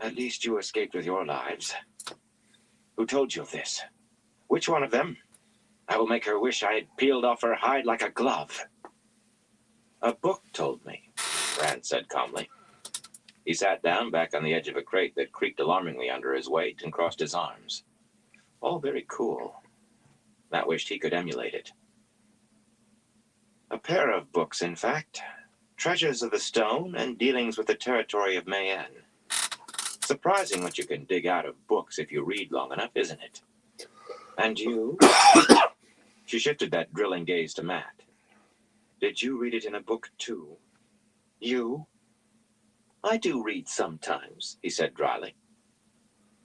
At least you escaped with your lives. Who told you of this? Which one of them? I will make her wish I had peeled off her hide like a glove. A book told me, Rand said calmly. He sat down back on the edge of a crate that creaked alarmingly under his weight and crossed his arms. All very cool. Matt wished he could emulate it. A pair of books, in fact. Treasures of the Stone and Dealings with the Territory of Mayenne. Surprising what you can dig out of books if you read long enough, isn't it? And you? She shifted that drilling gaze to Matt. Did you read it in a book, too? You? I do read sometimes, he said dryly.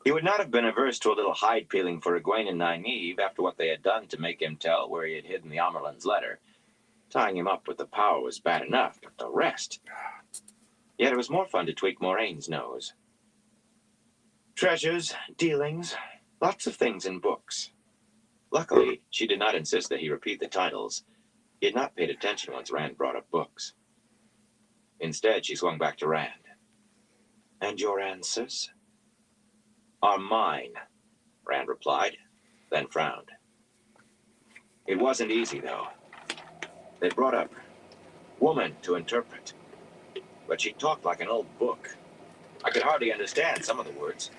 He would not have been averse to a little hide-peeling for Egwene and Nynaeve after what they had done to make him tell where he had hidden the Amerlin's letter. Tying him up with the power was bad enough, but the rest... Yet it was more fun to tweak Moraine's nose. Treasures, dealings, lots of things in books. Luckily, she did not insist that he repeat the titles. He had not paid attention once Rand brought up books. Instead, she swung back to Rand. And your answers? Are mine, Rand replied, then frowned. It wasn't easy, though. They brought up woman to interpret, but she talked like an old book. I could hardly understand some of the words.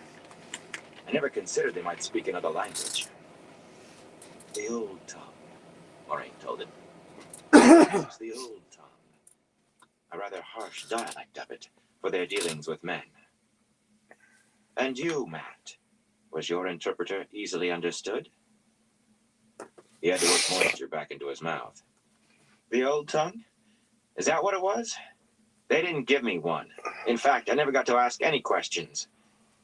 I never considered they might speak another language. The old tongue, Moraine told him. It's the old tongue. A rather harsh dialect of it for their dealings with men. And you, Matt, was your interpreter easily understood? He had to work moisture back into his mouth. The old tongue? Is that what it was? They didn't give me one. In fact, I never got to ask any questions.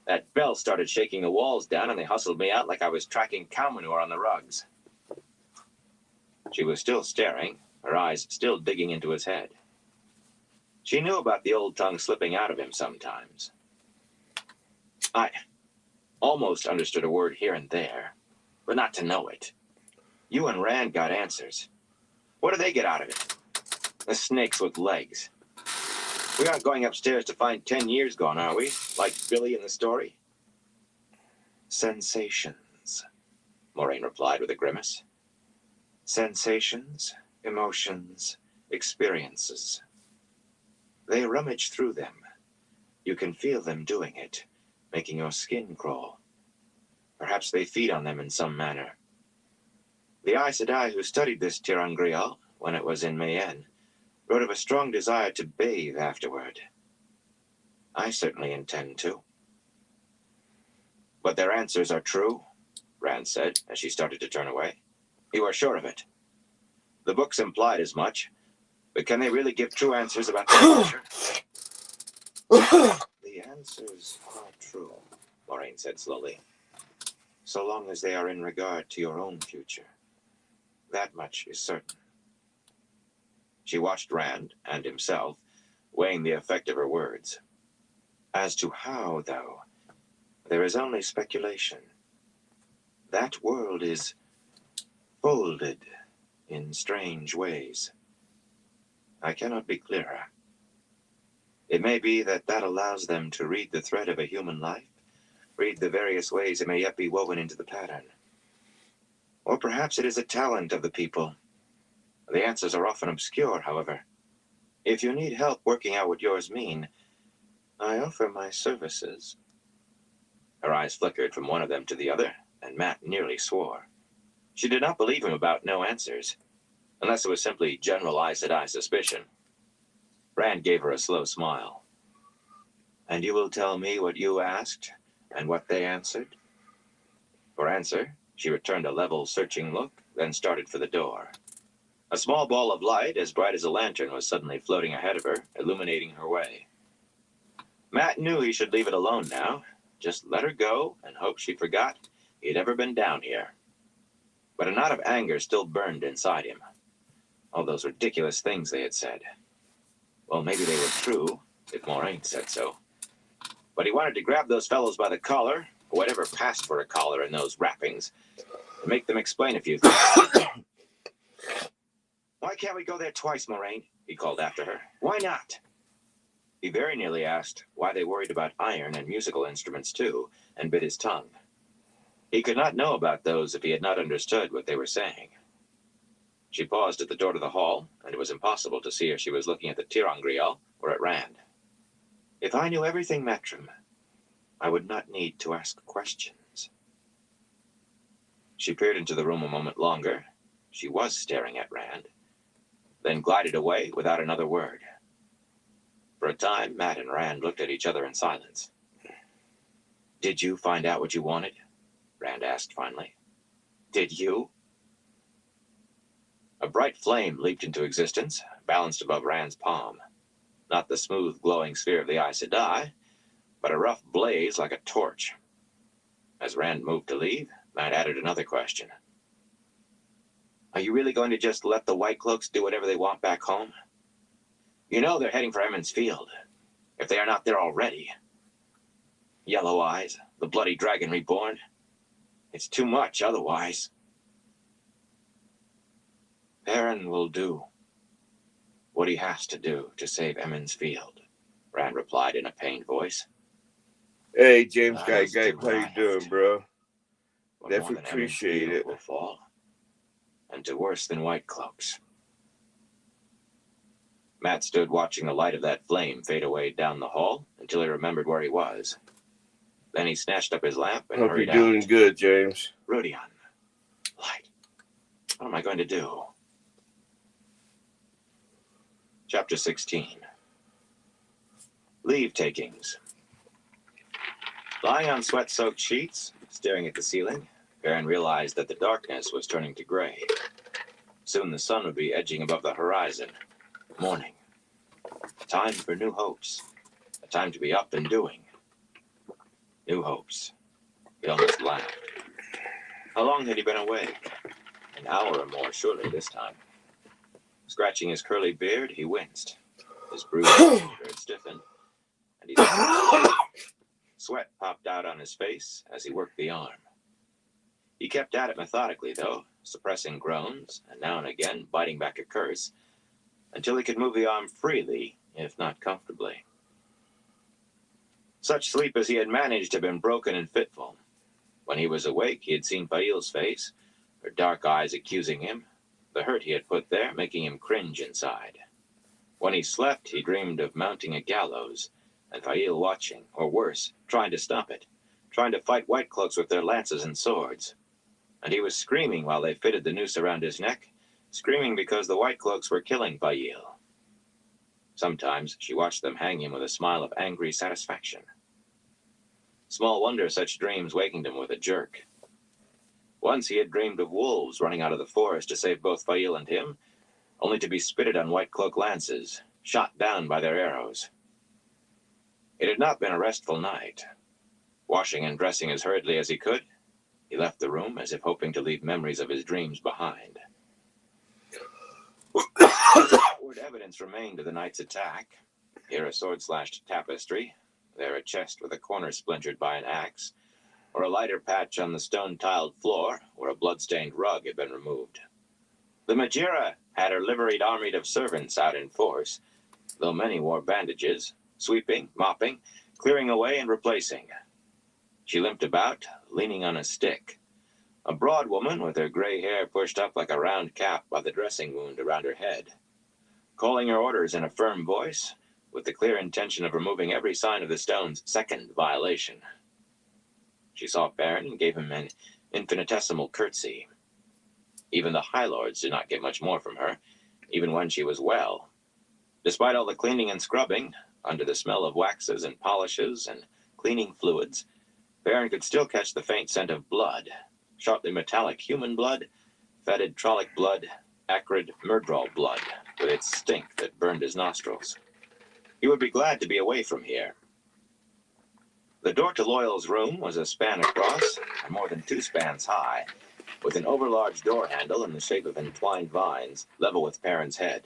That bell started shaking the walls down and they hustled me out like I was tracking cow manure on the rugs. She was still staring, her eyes still digging into his head. She knew about the old tongue slipping out of him sometimes. I almost understood a word here and there, but not to know it. You and Rand got answers. What do they get out of it? The snakes with legs. We aren't going upstairs to find 10 years gone, are we? Like Billy in the story? Sensations, Moraine replied with a grimace. Sensations, emotions, experiences. They rummage through them. You can feel them doing it, making your skin crawl. Perhaps they feed on them in some manner. The Aes Sedai who studied this ter'angreal, when it was in Mayenne, wrote of a strong desire to bathe afterward. I certainly intend to. But their answers are true, Rand said, as she started to turn away. You are sure of it? The books implied as much, but can they really give true answers about their future? The answers are true, Moraine said slowly, so long as they are in regard to your own future. That much is certain. She watched Rand and himself, weighing the effect of her words. As to how, though, there is only speculation. That world is folded in strange ways. I cannot be clearer. It may be that allows them to read the thread of a human life, read the various ways it may yet be woven into the pattern. Or perhaps it is a talent of the people. The answers are often obscure, however. If you need help working out what yours mean, I offer my services. Her eyes flickered from one of them to the other, and Matt nearly swore. She did not believe him about no answers, unless it was simply general Aes Sedai suspicion. Rand gave her a slow smile. And you will tell me what you asked, and what they answered? For answer, she returned a level, searching look, then started for the door. A small ball of light, as bright as a lantern, was suddenly floating ahead of her, illuminating her way. Matt knew he should leave it alone now. Just let her go and hope she forgot he had ever been down here. But a knot of anger still burned inside him. All those ridiculous things they had said. Well, maybe they were true, if Moraine said so. But he wanted to grab those fellows by the collar, or whatever passed for a collar in those wrappings, and make them explain a few things. Why can't we go there twice, Moraine? He called after her. Why not? He very nearly asked why they worried about iron and musical instruments too, and bit his tongue. He could not know about those if he had not understood what they were saying. She paused at the door to the hall, and it was impossible to see if she was looking at the ter'angreal or at Rand. If I knew everything, Matrim, I would not need to ask questions. She peered into the room a moment longer. She was staring at Rand, then glided away without another word. For a time, Matt and Rand looked at each other in silence. Did you find out what you wanted? Rand asked finally. Did you? A bright flame leaped into existence, balanced above Rand's palm. Not the smooth, glowing sphere of the Aes Sedai, but a rough blaze like a torch. As Rand moved to leave, Matt added another question. Are you really going to just let the White Cloaks do whatever they want back home? You know they're heading for Emond's Field, if they are not there already. Yellow Eyes, the bloody dragon reborn. It's too much otherwise. Perrin will do what he has to do to save Emond's Field, Rand replied in a pained voice. Hey, James Guy, how you doing, bro? But Definitely appreciate it. Will fall, and to worse than White Cloaks. Matt stood watching the light of that flame fade away down the hall until he remembered where he was. Then he snatched up his lamp and hurried out. Hope you're doing good, James. Rodion. Light. What am I going to do? Chapter 16. Leave takings. Lying on sweat-soaked sheets, staring at the ceiling, Perrin realized that the darkness was turning to gray. Soon the sun would be edging above the horizon. Morning. Time for new hopes. A time to be up and doing. New hopes. He almost laughed. How long had he been awake? An hour or more, surely, this time. Scratching his curly beard, he winced. His bruised shoulder had stiffened, and he sweat popped out on his face as he worked the arm. He kept at it methodically, though, suppressing groans, and now and again biting back a curse, until he could move the arm freely, if not comfortably. Such sleep as he had managed had been broken and fitful. When he was awake, he had seen Fail's face, her dark eyes accusing him, the hurt he had put there making him cringe inside. When he slept, he dreamed of mounting a gallows, and Fail watching, or worse, trying to stop it, trying to fight White Cloaks with their lances and swords. And he was screaming while they fitted the noose around his neck, screaming because the White Cloaks were killing Fail. Sometimes she watched them hang him with a smile of angry satisfaction. Small wonder such dreams wakened him with a jerk. Once he had dreamed of wolves running out of the forest to save both Fail and him, only to be spitted on White Cloak lances, shot down by their arrows. It had not been a restful night. Washing and dressing as hurriedly as he could, he left the room as if hoping to leave memories of his dreams behind. Outward evidence remained of the night's attack. Here a sword-slashed tapestry, there a chest with a corner splintered by an axe, or a lighter patch on the stone-tiled floor where a blood-stained rug had been removed. The Majira had her liveried army of servants out in force, though many wore bandages, sweeping, mopping, clearing away and replacing. She limped about, leaning on a stick. A broad woman with her gray hair pushed up like a round cap by the dressing wound around her head. Calling her orders in a firm voice, with the clear intention of removing every sign of the stone's second violation. She saw Perrin and gave him an infinitesimal curtsy. Even the High Lords did not get much more from her, even when she was well. Despite all the cleaning and scrubbing, under the smell of waxes and polishes and cleaning fluids, Perrin could still catch the faint scent of blood, sharply metallic human blood, fetid Trolloc blood, acrid Myrddraal blood, with its stink that burned his nostrils. He would be glad to be away from here. The door to Loyal's room was a span across and more than 2 spans high, with an overlarge door handle in the shape of entwined vines, level with Perrin's head.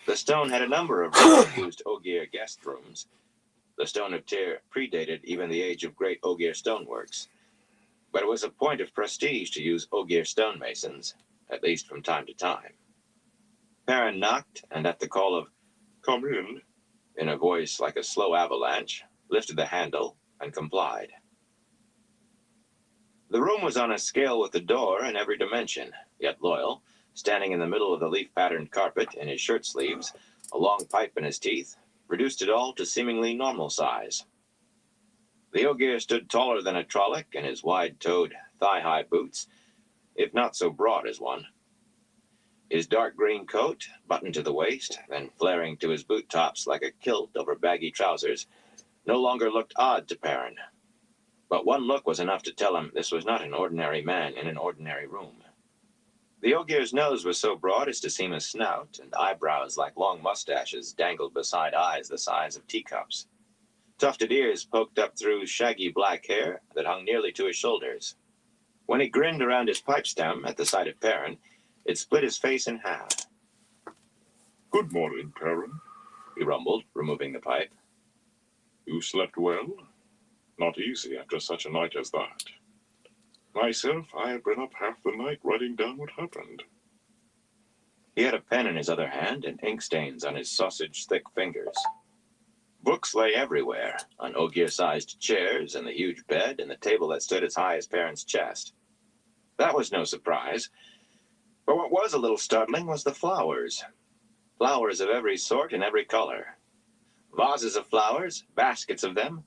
The stone had a number of used Ogier guest rooms. The Stone of Tyr predated even the age of great Ogier stoneworks, but it was a point of prestige to use Ogier stonemasons, at least from time to time. Perrin knocked, and at the call of "Come in," in a voice like a slow avalanche, lifted the handle, and complied. The room was on a scale with the door in every dimension, yet Loyal, standing in the middle of the leaf-patterned carpet in his shirt sleeves, a long pipe in his teeth, reduced it all to seemingly normal size. The Ogier stood taller than a Trolloc in his wide-toed, thigh-high boots, if not so broad as one. His dark green coat, buttoned to the waist, then flaring to his boot tops like a kilt over baggy trousers, no longer looked odd to Perrin. But one look was enough to tell him this was not an ordinary man in an ordinary room. The Ogier's nose was so broad as to seem a snout, and eyebrows like long mustaches dangled beside eyes the size of teacups. Tufted ears poked up through shaggy black hair that hung nearly to his shoulders. When he grinned around his pipe stem at the sight of Perrin, it split his face in half. Good morning, Perrin, he rumbled, removing the pipe. You slept well? Not easy after such a night as that. Myself, I have been up half the night writing down what happened. He had a pen in his other hand and ink stains on his sausage-thick fingers. Books lay everywhere, on Ogier-sized chairs, and the huge bed, and the table that stood as high as Perrin's chest. That was no surprise. But what was a little startling was the flowers. Flowers of every sort and every color. Vases of flowers, baskets of them,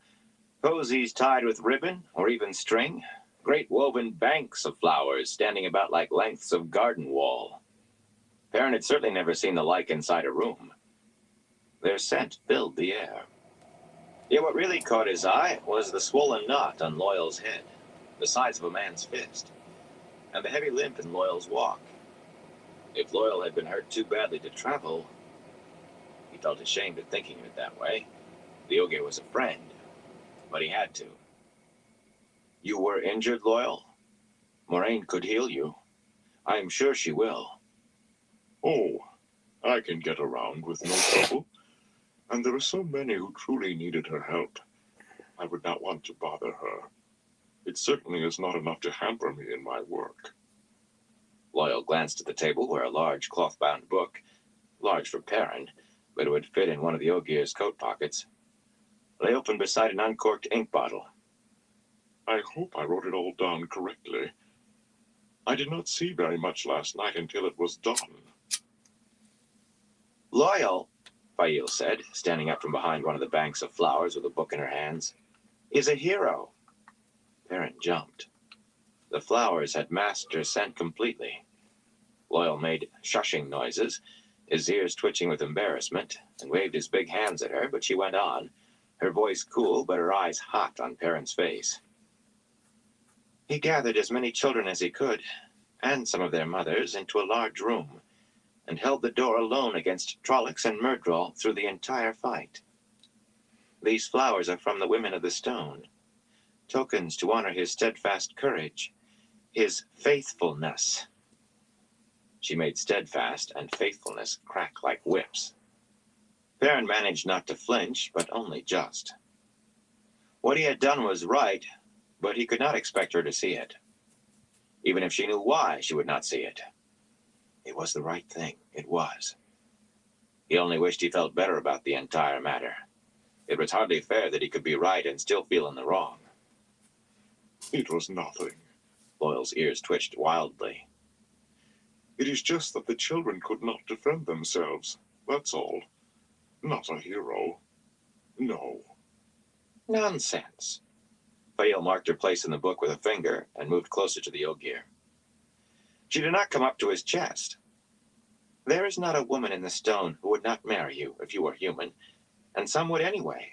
posies tied with ribbon or even string, great woven banks of flowers standing about like lengths of garden wall. Perrin had certainly never seen the like inside a room. Their scent filled the air. Yet what really caught his eye was the swollen knot on Loyal's head, the size of a man's fist, and the heavy limp in Loyal's walk. If Loyal had been hurt too badly to travel, he felt ashamed at thinking of it that way. The Ogier was a friend, but he had to. You were injured, Loyal? Moiraine could heal you. I am sure she will. Oh, I can get around with no trouble. And there are so many who truly needed her help. I would not want to bother her. It certainly is not enough to hamper me in my work. Loyal glanced at the table where a large cloth-bound book, large for Perrin, but it would fit in one of the Ogier's coat pockets, lay open beside an uncorked ink bottle. I hope I wrote it all down correctly. I did not see very much last night until it was done. Loyal, Faile said, standing up from behind one of the banks of flowers with a book in her hands, is a hero. Perrin jumped. The flowers had masked her scent completely. Loyal made shushing noises, his ears twitching with embarrassment, and waved his big hands at her, but she went on, her voice cool but her eyes hot on Perrin's face. He gathered as many children as he could, and some of their mothers, into a large room, and held the door alone against Trollocs and Myrddraal through the entire fight. These flowers are from the women of the stone, tokens to honor his steadfast courage, his faithfulness. She made steadfast and faithfulness crack like whips. Perrin managed not to flinch, but only just. What he had done was right, but he could not expect her to see it. Even if she knew why, she would not see it. It was the right thing. It was. He only wished he felt better about the entire matter. It was hardly fair that he could be right and still feel in the wrong. It was nothing. Loyal's ears twitched wildly. It is just that the children could not defend themselves. That's all. Not a hero. No. Nonsense. Faile marked her place in the book with a finger and moved closer to the Ogier. She did not come up to his chest. There is not a woman in the stone who would not marry you if you were human, and some would anyway.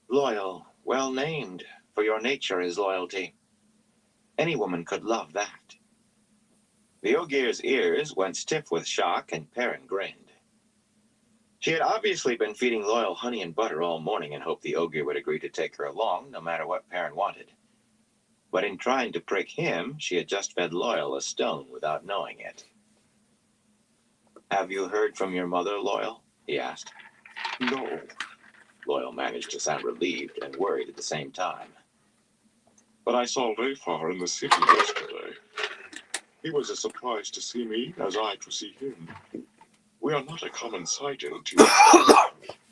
Loyal, well named, for your nature is loyalty. Any woman could love that. The Ogier's ears went stiff with shock, and Perrin grinned. She had obviously been feeding Loyal honey and butter all morning in hope the Ogier would agree to take her along, no matter what Perrin wanted. But in trying to prick him, she had just fed Loyal a stone without knowing it. Have you heard from your mother, Loyal? He asked. No. Loyal managed to sound relieved and worried at the same time. But I saw Leifar in the city yesterday. He was as surprised to see me as I to see him. We are not a common sight in Tear.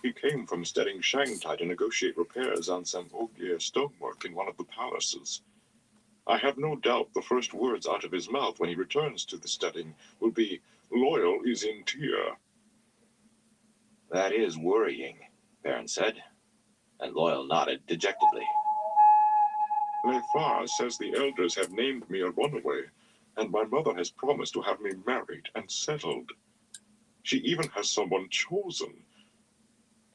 He came from studying Shanghai to negotiate repairs on some Ogier stonework in one of the palaces. I have no doubt the first words out of his mouth when he returns to the studying will be, "Loyal is in Tyr." That is worrying, Perrin said, and Loyal nodded dejectedly. Lefar says the elders have named me a runaway, and my mother has promised to have me married and settled. She even has someone chosen.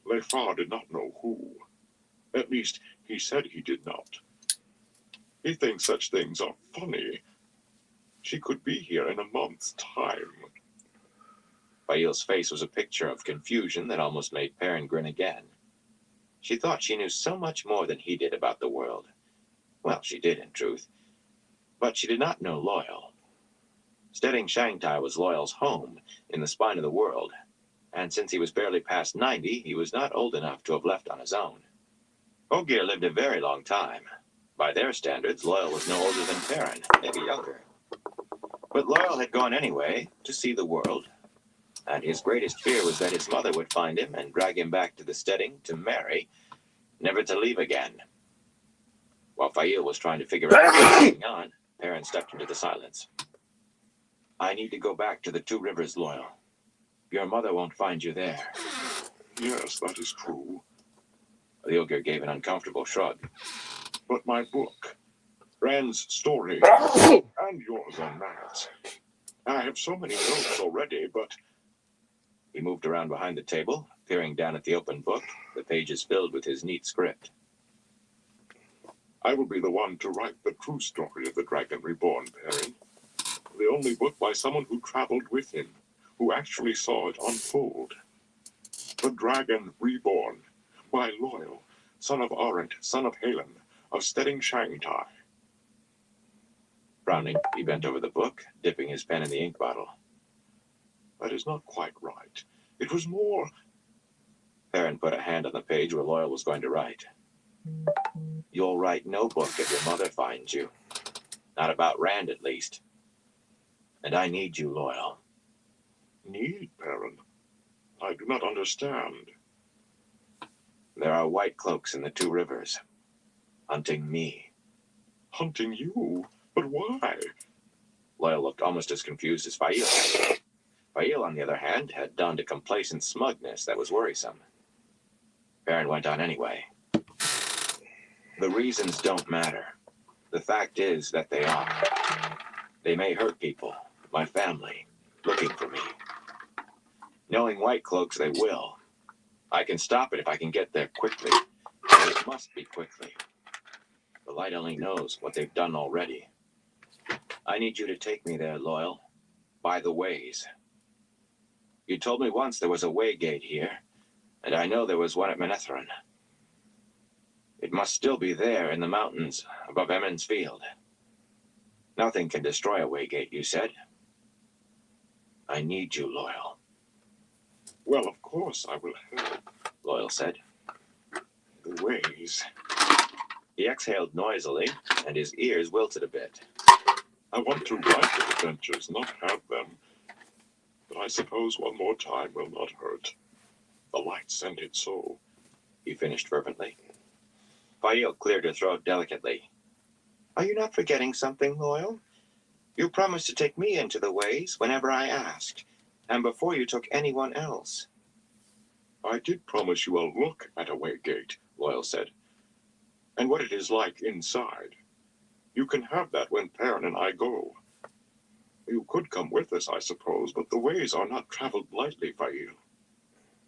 Lefar did not know who. At least, he said he did not. He thinks such things are funny. She could be here in a month's time. Fail's face was a picture of confusion that almost made Perrin grin again. She thought she knew so much more than he did about the world. Well, she did, in truth. But she did not know Loyal. Studying Shanghai was Loyal's home, in the spine of the world, and since he was barely past 90, he was not old enough to have left on his own. Ogier lived a very long time. By their standards, Loyal was no older than Perrin, maybe younger. But Loyal had gone anyway, to see the world, and his greatest fear was that his mother would find him and drag him back to the steading to marry, never to leave again. While Fail was trying to figure out what was going on, Perrin stepped into the silence. I need to go back to the Two Rivers, Loyal. Your mother won't find you there. Yes, that is true. The ogre gave an uncomfortable shrug. But my book, Rand's story, and yours on that. I have so many notes already, but... He moved around behind the table, peering down at the open book, the pages filled with his neat script. I will be the one to write the true story of the Dragon Reborn, Perrin. The only book by someone who traveled with him, who actually saw it unfold. The Dragon Reborn, by Loyal, son of Arendt, son of Halen, of Stedding Shanghai. Frowning, he bent over the book, dipping his pen in the ink bottle. That is not quite right. It was more... Perrin put a hand on the page where Loyal was going to write. You'll write no book if your mother finds you. Not about Rand, at least. And I need you, Loyal. Need, Perrin? I do not understand. There are white cloaks in the Two Rivers, hunting me. Hunting you? But why? Loyal looked almost as confused as Fail had. Fail, on the other hand, had donned a complacent smugness that was worrisome. Perrin went on anyway. The reasons don't matter. The fact is that they are. They may hurt people, my family, looking for me. Knowing white cloaks, they will. I can stop it if I can get there quickly. But it must be quickly. The light only knows what they've done already. I need you to take me there, Loyal. By the ways. You told me once there was a way gate here, and I know there was one at Manetheren. It must still be there in the mountains above Emond's Field. Nothing can destroy a way gate, you said. I need you, Loyal. Well, of course I will help. Loyal said. The ways. He exhaled noisily, and his ears wilted a bit. I want to write the adventures, not have them. But I suppose one more time will not hurt. The light sent it so. He finished fervently. Fail cleared her throat delicately. Are you not forgetting something, Loyal? You promised to take me into the ways whenever I asked, and before you took anyone else. I did promise you a look at a way gate, Loyal said, and what it is like inside. You can have that when Perrin and I go. You could come with us, I suppose, but the ways are not traveled lightly, Fail.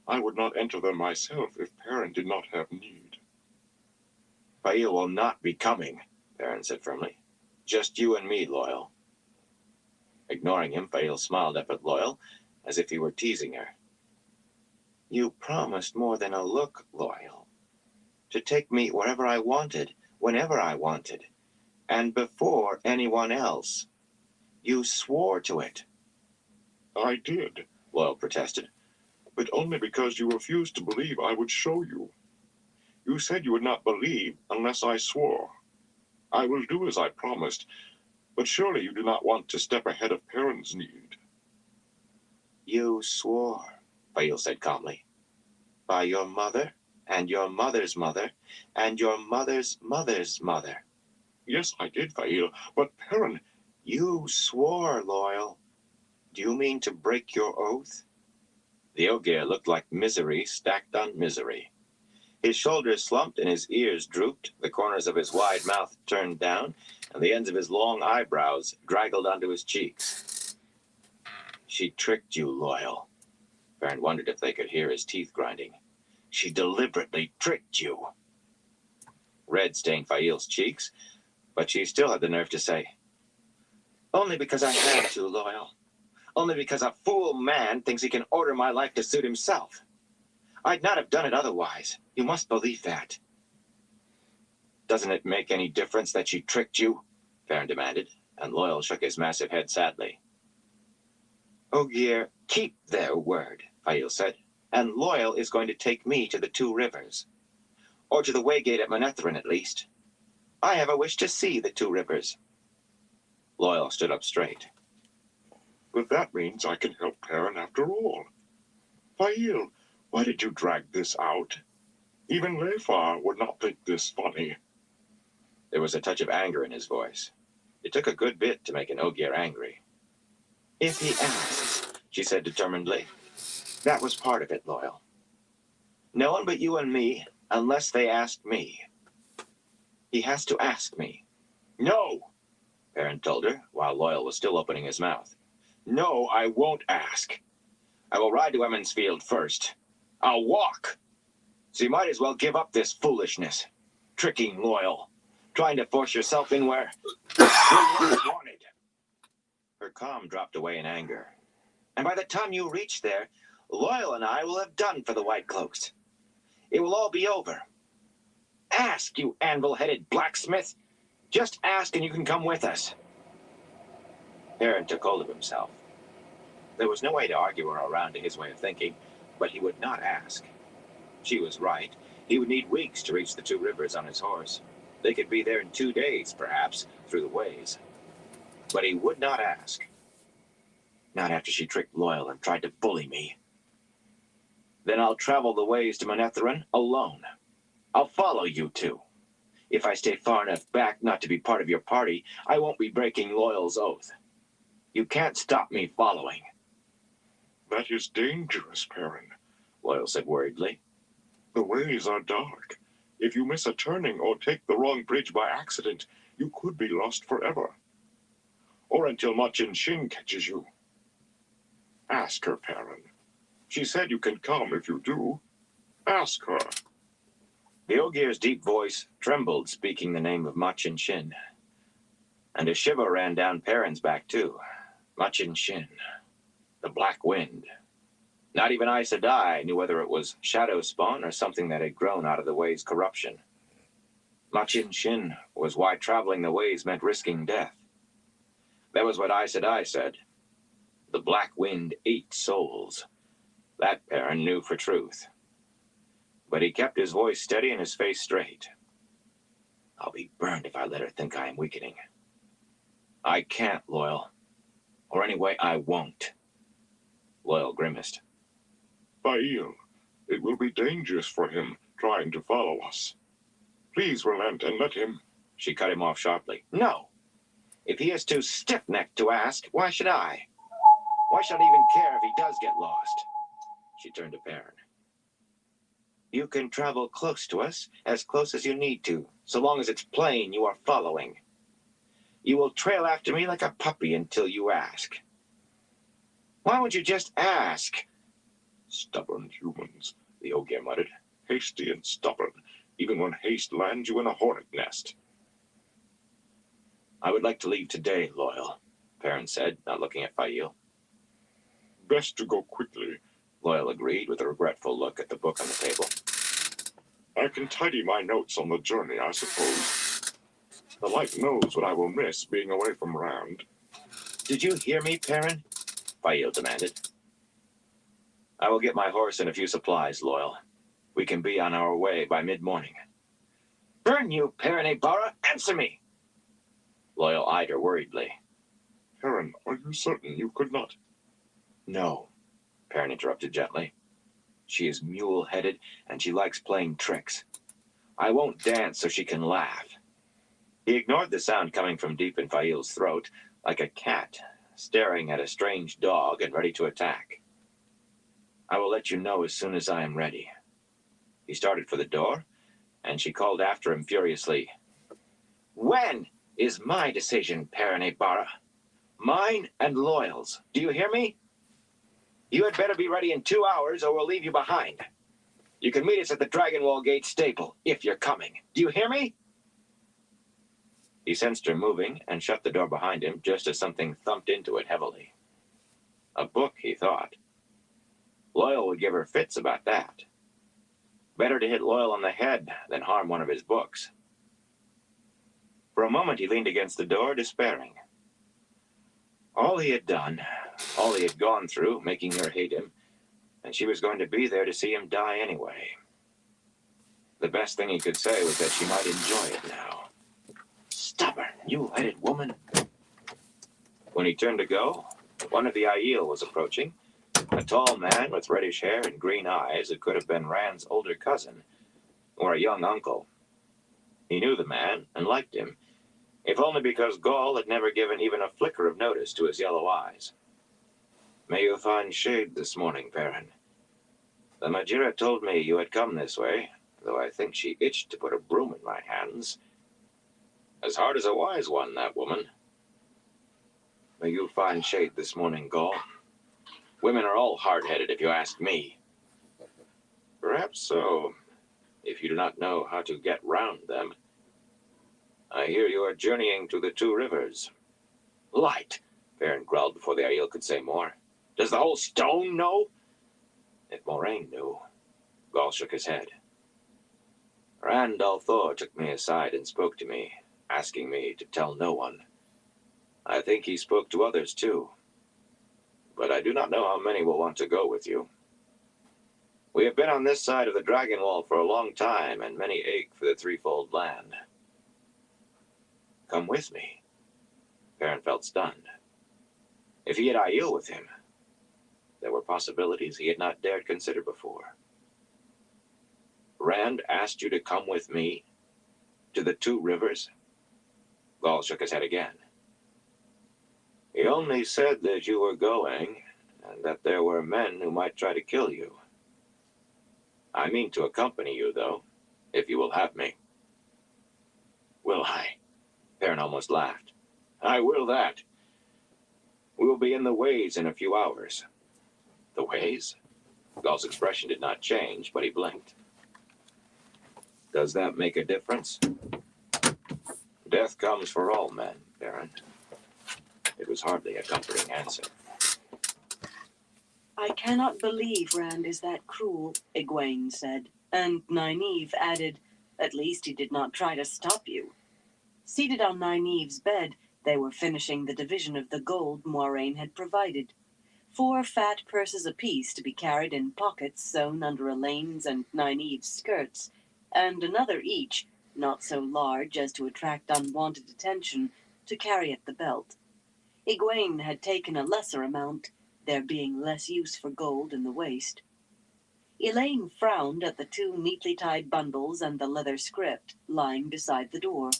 I would not enter them myself if Perrin did not have need. Fail will not be coming, Perrin said firmly. Just you and me, Loyal. Ignoring him, Fail smiled up at Loyal, as if he were teasing her. You promised more than a look, Loyal. To take me wherever I wanted, whenever I wanted, and before anyone else. You swore to it. I did, Loyal protested. but only because you refused to believe I would show you. You said you would not believe unless I swore. I will do as I promised, but surely you do not want to step ahead of Perrin's need. You swore, Fail said calmly. by your mother, and your mother's mother, and your mother's mother's mother. Yes, I did, Fail. But Perrin, You swore, Loyal. Do you mean to break your oath? The Ogier looked like misery stacked on misery. His shoulders slumped and his ears drooped, the corners of his wide mouth turned down, and the ends of his long eyebrows draggled onto his cheeks. She tricked you, Loyal. Perrin wondered if they could hear his teeth grinding. She deliberately tricked you. Red stained Fail's cheeks, but she still had the nerve to say, only because I had to, Loyal. Only because a fool man thinks he can order my life to suit himself. I'd not have done it otherwise. You must believe that. Doesn't it make any difference that she tricked you? Perrin demanded, and Loyal shook his massive head sadly. Ogier keep their word, Fail said, and Loyal is going to take me to the Two Rivers. Or to the Waygate at Manetheren, at least. I have a wish to see the Two Rivers. Loyal stood up straight. but that means I can help Perrin after all. Fail, why did you drag this out? Even Lefar would not think this funny. There was a touch of anger in his voice. It took a good bit to make an Ogier angry. If he asks, she said determinedly. That was part of it, Loyal. No one but you and me, unless they ask me. He has to ask me. No, Perrin told her, while Loyal was still opening his mouth. No, I won't ask. I will ride to Emmonsfield first. I'll walk. So you might as well give up this foolishness. Tricking Loyal. Trying to force yourself in where you weren't wanted. Her calm dropped away in anger. And by the time you reach there, Loyal and I will have done for the White Cloaks. It will all be over. Ask, you anvil-headed blacksmith. Just ask and you can come with us. Perrin took hold of himself. There was no way to argue her around to his way of thinking, but he would not ask. She was right. He would need weeks to reach the Two Rivers on his horse. They could be there in 2 days, perhaps, through the ways. But he would not ask. Not after she tricked Loyal and tried to bully me. Then I'll travel the ways to Manetheren alone. I'll follow you two. If I stay far enough back not to be part of your party, I won't be breaking Loyal's oath. You can't stop me following. That is dangerous, Perrin, Loyal said worriedly. The ways are dark. If you miss a turning or take the wrong bridge by accident, you could be lost forever. Or until Machin Shin catches you. Ask her, Perrin. She said you can come if you do. Ask her. The Ogier's deep voice trembled, speaking the name of Machin Shin. And a shiver ran down Perrin's back, too. Machin Shin. The Black Wind. Not even Aes Sedai knew whether it was shadow spawn or something that had grown out of the Way's corruption. Machin Shin was why traveling the Ways meant risking death. That was what Aes Sedai said. The Black Wind ate souls. That Perrin knew for truth. But he kept his voice steady and his face straight. I'll be burned if I let her think I am weakening. I can't, Loyal. Or anyway, I won't. Loyal grimaced. Fail, it will be dangerous for him trying to follow us. Please relent and let him. She cut him off sharply. No. If he is too stiff-necked to ask, why should I? Why should I even care if he does get lost? She turned to Perrin. You can travel close to us, as close as you need to, so long as it's plain you are following. You will trail after me like a puppy until you ask. Why won't you just ask? Stubborn humans, the Ogier muttered. Hasty and stubborn, even when haste lands you in a hornet nest. I would like to leave today, Loyal, Perrin said, not looking at Fail. Best to go quickly. Loyal agreed with a regretful look at the book on the table. I can tidy my notes on the journey, I suppose. The light knows what I will miss being away from Rand. Did you hear me, Perrin? Fail demanded. I will get my horse and a few supplies, Loyal. We can be on our way by mid-morning. Burn you, Perrin Aybara! Answer me! Loyal eyed her worriedly. Perrin, are you certain you could not? No, Perrin interrupted gently. She is mule-headed, and she likes playing tricks. I won't dance so she can laugh." He ignored the sound coming from deep in Fail's throat, like a cat staring at a strange dog and ready to attack. "I will let you know as soon as I am ready." He started for the door, and she called after him furiously. "When is my decision, Perrin Ibarra? Mine and Loyal's. Do you hear me? You had better be ready in 2 hours or we'll leave you behind. You can meet us at the Dragonwall Gate stable, if you're coming. Do you hear me?" He sensed her moving and shut the door behind him just as something thumped into it heavily. A book, he thought. Loyal would give her fits about that. Better to hit Loyal on the head than harm one of his books. For a moment he leaned against the door, despairing. All he had done, all he had gone through, making her hate him, and she was going to be there to see him die anyway. The best thing he could say was that she might enjoy it now. Stubborn, mule-headed woman. When he turned to go, one of the Aiel was approaching, a tall man with reddish hair and green eyes who could have been Rand's older cousin, or a young uncle. He knew the man and liked him, if only because Gaul had never given even a flicker of notice to his yellow eyes. "May you find shade this morning, Perrin. The Majira told me you had come this way, though I think she itched to put a broom in my hands. As hard as a wise one, that woman. May you find shade this morning, Gaul. Women are all hard-headed, if you ask me." "Perhaps so, if you do not know how to get round them. I hear you are journeying to the Two Rivers." "Light," Perrin growled before the Aiel could say more. "Does the whole stone know?" "If Moraine knew." Gaul shook his head. "Rand al'Thor took me aside and spoke to me, asking me to tell no one. I think he spoke to others too. But I do not know how many will want to go with you. We have been on this side of the Dragonwall for a long time, and many ache for the Threefold Land." "Come with me?" Perrin felt stunned. If he had Aiel with him, there were possibilities he had not dared consider before. "Rand asked you to come with me? To the Two Rivers?" Gaul shook his head again. "He only said that you were going, and that there were men who might try to kill you. I mean to accompany you, though, if you will have me." "Will I?" Perrin almost laughed. "I will that. We will be in the Ways in a few hours." "The Ways?" Gaul's expression did not change, but he blinked. "Does that make a difference?" "Death comes for all men, Perrin." It was hardly a comforting answer. "I cannot believe Rand is that cruel," Egwene said, and Nynaeve added, "At least he did not try to stop you." Seated on Nynaeve's bed, they were finishing the division of the gold Moiraine had provided. 4 fat purses apiece to be carried in pockets sewn under Elaine's and Nynaeve's skirts, and another each, not so large as to attract unwanted attention, to carry at the belt. Egwene had taken a lesser amount, there being less use for gold in the waist. Elaine frowned at the 2 neatly tied bundles and the leather script lying beside the door.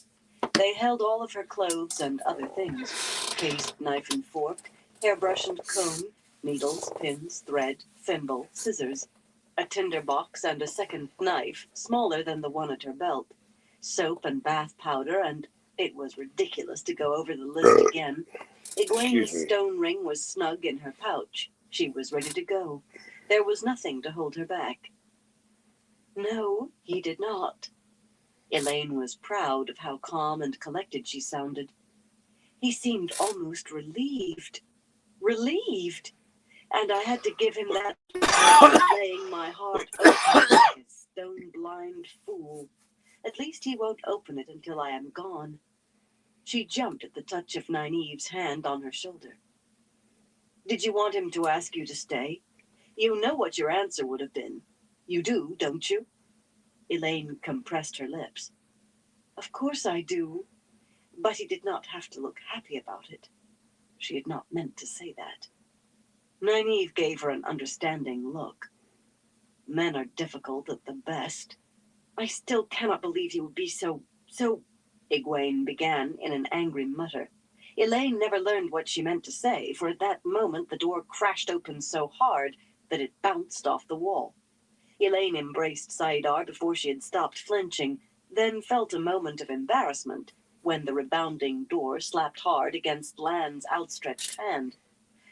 They held all of her clothes and other things: paste, knife and fork, hairbrush and comb, needles, pins, thread, thimble, scissors, a tinder box and a second knife, smaller than the one at her belt, soap and bath powder, and it was ridiculous to go over the list again. Egwene's stone ring was snug in her pouch. She was ready to go. There was nothing to hold her back. No, he did not. Elaine was proud of how calm and collected she sounded. He seemed almost relieved. Relieved! And I had to give him that laying my heart open like a stone-blind fool. At least he won't open it until I am gone. She jumped at the touch of Nynaeve's hand on her shoulder. "Did you want him to ask you to stay? You know what your answer would have been. You do, don't you?" Elaine compressed her lips. "Of course I do." But he did not have to look happy about it. She had not meant to say that. Nynaeve gave her an understanding look. Men are difficult at the best. I still cannot believe you would be so, Egwene began in an angry mutter. Elaine never learned what she meant to say, for at that moment the door crashed open so hard that it bounced off the wall. Elaine embraced Saidar before she had stopped flinching, then felt a moment of embarrassment when the rebounding door slapped hard against Lan's outstretched hand.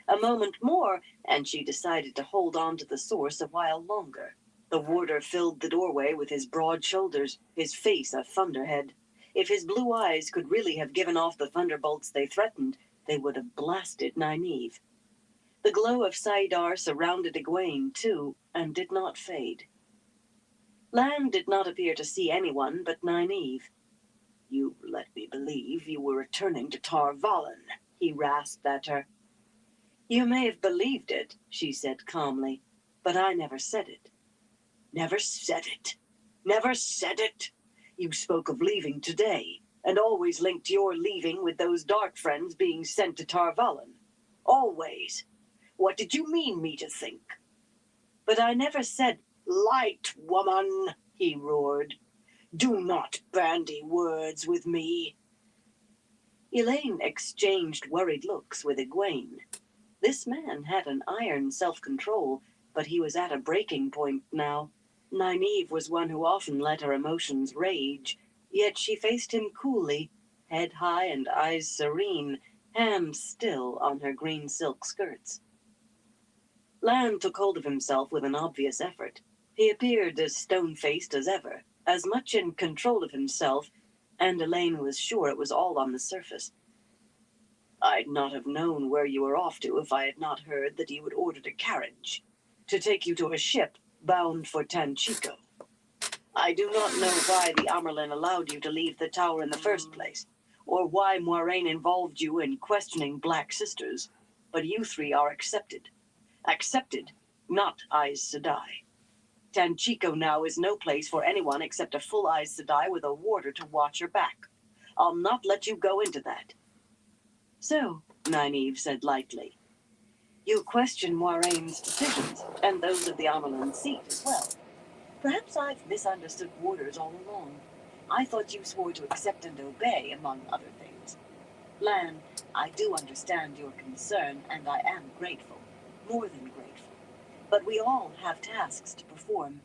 A moment more, and she decided to hold on to the source a while longer. The warder filled the doorway with his broad shoulders, his face a thunderhead. If his blue eyes could really have given off the thunderbolts they threatened, they would have blasted Nynaeve. The glow of Saidar surrounded Egwene, too, and did not fade. Lan did not appear to see anyone but Nynaeve. "You let me believe you were returning to Tar Valon," he rasped at her. "You may have believed it," she said calmly, "but I never said it." "Never said it? Never said it? You spoke of leaving today, and always linked your leaving with those dark friends being sent to Tar Valon. Always. What did you mean me to think?" "But I never said—" "Light, woman," he roared. "Do not bandy words with me." Elaine exchanged worried looks with Egwene. This man had an iron self-control, but he was at a breaking point now. Nynaeve was one who often let her emotions rage, yet she faced him coolly, head high and eyes serene, hands still on her green silk skirts. Lan took hold of himself with an obvious effort. He appeared as stone-faced as ever, as much in control of himself, and Elaine was sure it was all on the surface. "I'd not have known where you were off to if I had not heard that you had ordered a carriage to take you to a ship bound for Tanchico. I do not know why the Amerlin allowed you to leave the tower in the first place, or why Moiraine involved you in questioning Black Sisters, but you three are accepted. Accepted, not Aes Sedai. Tanchico now is no place for anyone except a full Aes Sedai with a warder to watch your back. I'll not let you go into that." "So," Nynaeve said lightly, "you question Moiraine's decisions, and those of the Amerlin seat as well. Perhaps I've misunderstood warders all along. I thought you swore to accept and obey, among other things. Lan, I do understand your concern, and I am grateful, more than grateful. But we all have tasks to perform.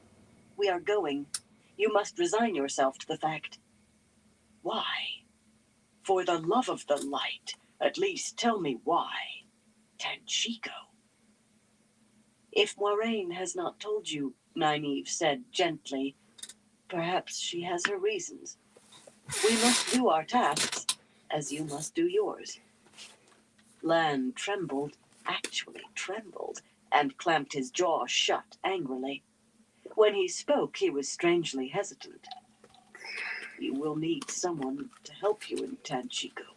We are going. You must resign yourself to the fact." "Why? For the love of the light, at least tell me why. Tanchico." "If Moiraine has not told you," Nynaeve said gently, "perhaps she has her reasons. We must do our tasks, as you must do yours." Lan trembled, actually trembled, and clamped his jaw shut angrily. When he spoke, he was strangely hesitant. "You will need someone to help you in Tanchico.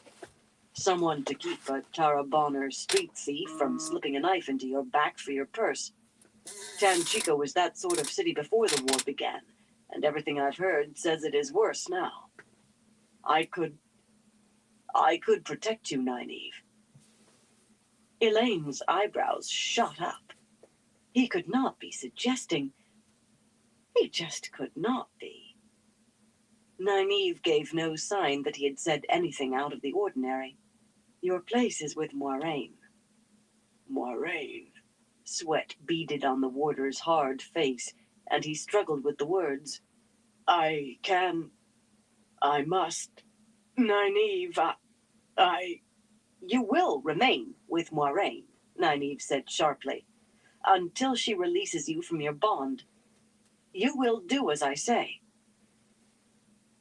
Someone to keep a Tara Bonner street thief from slipping a knife into your back for your purse. Tanchico was that sort of city before the war began, and everything I've heard says it is worse now. I could protect you, Nynaeve." Elaine's eyebrows shot up. He could not be suggesting. He just could not be. Nynaeve gave no sign that he had said anything out of the ordinary. "Your place is with Moiraine." "Moiraine." Sweat beaded on the warder's hard face, and he struggled with the words. I must. Nynaeve, You will remain with Moiraine," Nynaeve said sharply, "until she releases you from your bond. You will do as I say."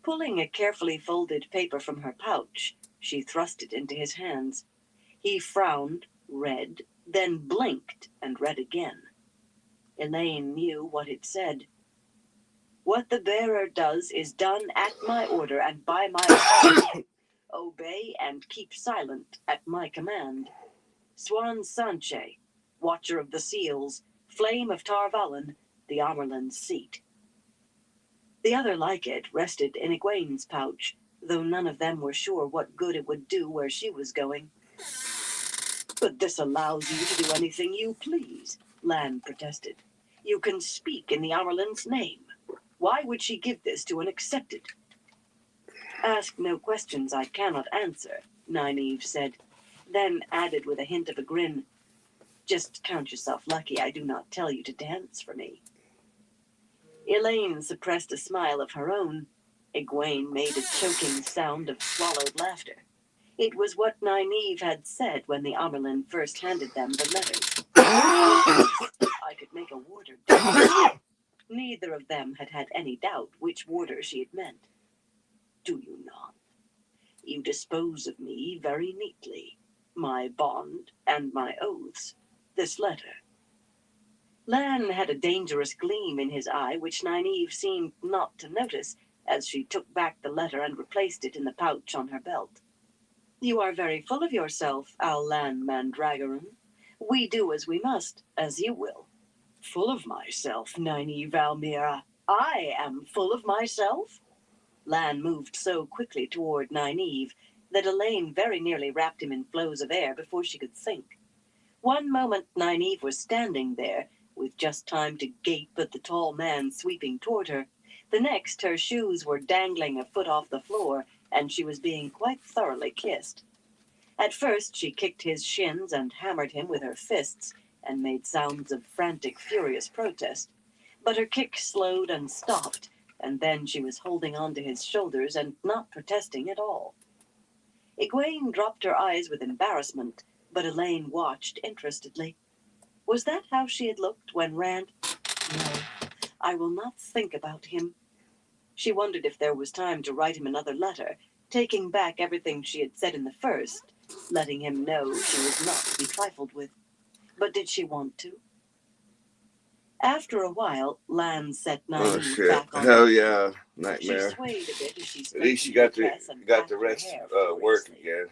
Pulling a carefully folded paper from her pouch, she thrust it into his hands. He frowned, read, then blinked and read again. Elaine knew what it said. "What the bearer does is done at my order and by my authority. Obey and keep silent at my command. Swan Sanche, Watcher of the Seals, Flame of Tar Valon, the Amerlin's seat." The other like it rested in Egwene's pouch, though none of them were sure what good it would do where she was going. "But this allows you to do anything you please," Lan protested. You can speak in the Amerlin's name. Why would she give this to an accepted? Ask no questions I cannot answer, Nynaeve said, then added with a hint of a grin, just count yourself lucky I do not tell you to dance for me. Elaine suppressed a smile of her own. Egwene made a choking sound of swallowed laughter. It was what Nynaeve had said when the Amerlin first handed them the letters. I could make a warder dance. Neither of them had had any doubt which warder she had meant. Do you not? You dispose of me very neatly. My bond and my oaths. This letter. Lan had a dangerous gleam in his eye, which Nynaeve seemed not to notice as she took back the letter and replaced it in the pouch on her belt. You are very full of yourself, Lan Mandragoran. We do as we must, as you will. Full of myself, Nynaeve Almira. I am full of myself? Lan moved so quickly toward Nynaeve that Elaine very nearly wrapped him in flows of air before she could think. One moment Nynaeve was standing there, with just time to gape at the tall man sweeping toward her. The next, her shoes were dangling a foot off the floor, and she was being quite thoroughly kissed. At first she kicked his shins and hammered him with her fists, and made sounds of frantic, furious protest. But her kick slowed and stopped, and then she was holding on to his shoulders and not protesting at all. Egwene dropped her eyes with embarrassment, but Elaine watched interestedly. Was that how she had looked when Rand... No, I will not think about him. She wondered if there was time to write him another letter, taking back everything she had said in the first, letting him know she was not to be trifled with. But did she want to? After a while, Lan set Nynaeve back on Hell her feet. yeah, She Nightmare. swayed a bit as she At least you straightened got her the dress rest and patted her hair work furiously. again.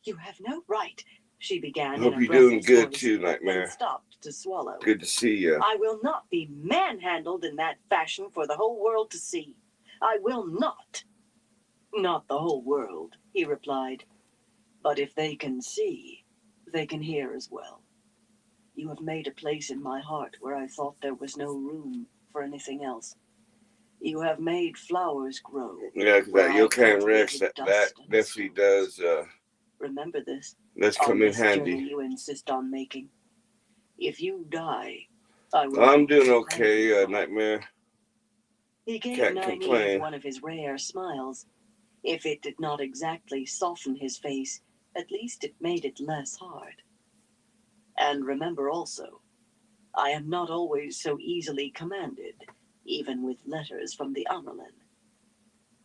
You have no right, she began. I hope in a you're doing breathless good voice, too, then Nightmare. stopped to swallow. Good to see you. I will not be manhandled in that fashion for the whole world to see. I will not. Not the whole world, he replied. But if they can see, they can hear as well. You have made a place in my heart where I thought there was no room for anything else. You have made flowers grow. Yeah, because where that I Yokan Rex, cultivated that dust and definitely stones. does, Remember this. does On come in this journey handy. you insist on making. If you die, I will. I'm doing thank okay, you for it. Nightmare. He gave Can't Nynaeve complain. one of his rare smiles. If it did not exactly soften his face, at least it made it less hard. And remember also, I am not always so easily commanded, even with letters from the Amerlin.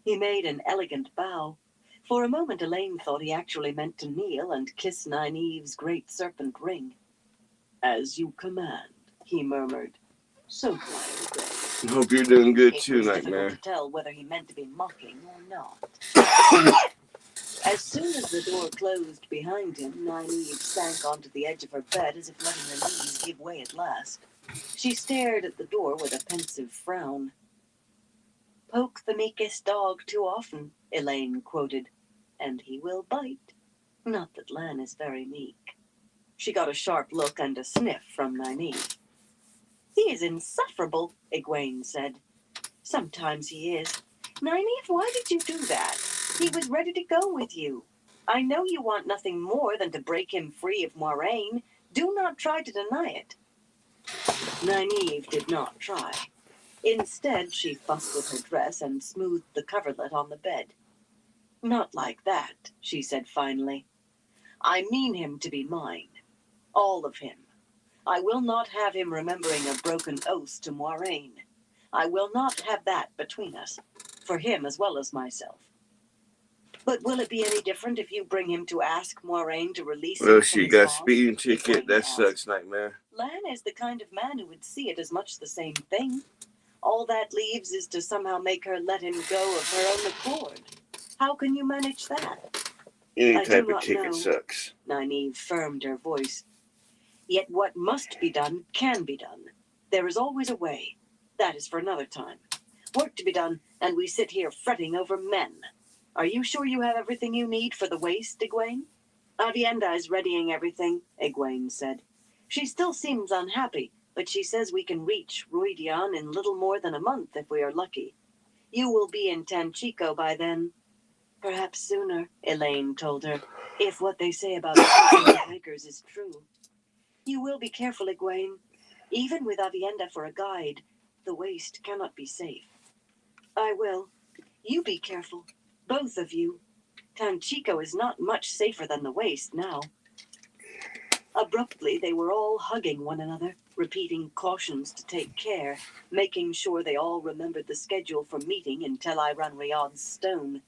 He made an elegant bow. For a moment Elaine thought he actually meant to kneel and kiss Nynaeve's great serpent ring. As you command, he murmured. So quiet, Greg. Hope you're doing good It too, was difficult Nightmare. to tell whether he meant to be mocking or not. As soon as the door closed behind him, Nynaeve sank onto the edge of her bed as if letting her knees give way at last. She stared at the door with a pensive frown. Poke the meekest dog too often, Elaine quoted, and he will bite. Not that Lan is very meek. She got a sharp look and a sniff from Nynaeve. He is insufferable, Egwene said. Sometimes he is. Nynaeve, why did you do that? He was ready to go with you. I know you want nothing more than to break him free of Moiraine. Do not try to deny it. Nynaeve did not try. Instead, she fussed with her dress and smoothed the coverlet on the bed. Not like that, she said finally. I mean him to be mine. All of him. I will not have him remembering a broken oath to Moiraine. I will not have that between us, for him as well as myself. But will it be any different if you bring him to ask Moiraine to release him Well, from she his got bond? speeding ticket. Egwene That asked. sucks, Nightmare. Lan is the kind of man who would see it as much the same thing. All that leaves is to somehow make her let him go of her own accord. How can you manage that? Any I do type of not ticket know. sucks. Nynaeve firmed her voice. Yet what must be done can be done. There is always a way. That is for another time. Work to be done, and we sit here fretting over men. Are you sure you have everything you need for the waste, Egwene? Avienda is readying everything, Egwene said. She still seems unhappy, but she says we can reach Ruidian in little more than a month if we are lucky. You will be in Tanchico by then. Perhaps sooner, Elaine told her, if what they say about hikers is true. You will be careful, Egwene. Even with Avienda for a guide, the waste cannot be safe. I will. You be careful. Both of you. Tanchico is not much safer than the waste now. Abruptly, they were all hugging one another, repeating cautions to take care, making sure they all remembered the schedule for meeting in Tel Riyadh's stone.